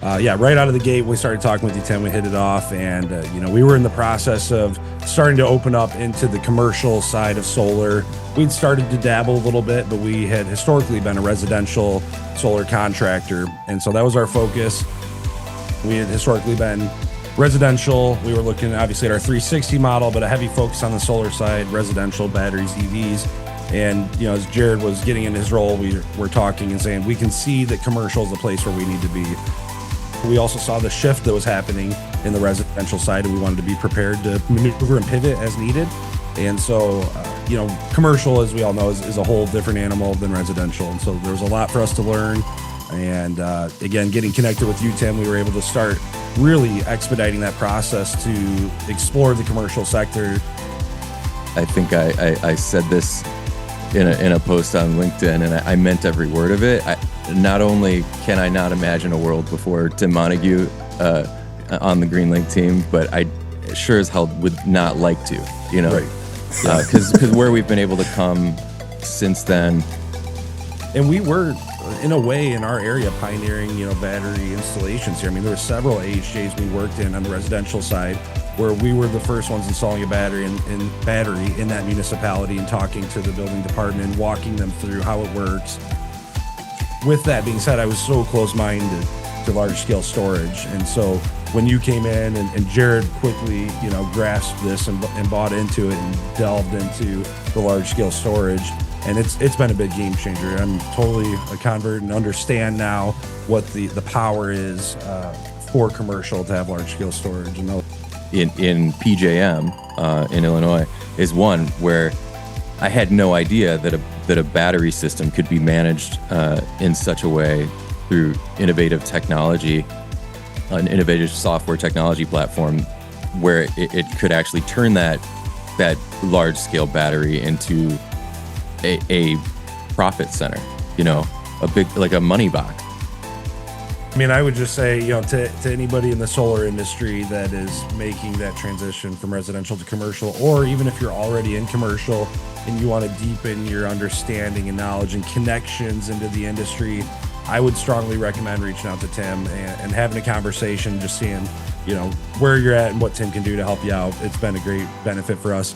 right out of the gate, we started talking with you, Tim. We hit it off, and we were in the process of starting to open up into the commercial side of solar. We'd started to dabble a little bit, but we had historically been a residential solar contractor, and so that was our focus. We had historically been residential. We were looking obviously at our 360 model, but a heavy focus on the solar side, residential, batteries, EVs. And, as Jared was getting in his role, we were talking and saying, we can see that commercial is the place where we need to be. We also saw the shift that was happening in the residential side, and we wanted to be prepared to maneuver and pivot as needed. And so, commercial, as we all know, is a whole different animal than residential. And so there was a lot for us to learn. And again, getting connected with you, Tim, we were able to start really expediting that process to explore the commercial sector. I think I said this in a post on LinkedIn, and I meant every word of it. Not only can I not imagine a world before Tim Montague on the Greenlink team, but I sure as hell would not like to, Right. Because where we've been able to come since then. And we were, in a way, in our area, pioneering, battery installations here. I mean, there were several AHJs we worked in on the residential side where we were the first ones installing a battery in that municipality and talking to the building department, walking them through how it works. With that being said, I was so close-minded to large-scale storage. And so when you came in and Jared quickly, grasped this and bought into it and delved into the large-scale storage, and it's been a big game changer. I'm totally a convert and understand now what the power is for commercial to have large-scale storage. In PJM in Illinois is one where I had no idea that a battery system could be managed in such a way through innovative technology, an innovative software technology platform, where it could actually turn that large-scale battery into a profit center, a big, like a money box. I mean, I would just say, to anybody in the solar industry that is making that transition from residential to commercial, or even if you're already in commercial and you want to deepen your understanding and knowledge and connections into the industry, I would strongly recommend reaching out to Tim and having a conversation, just seeing, where you're at and what Tim can do to help you out. It's been a great benefit for us.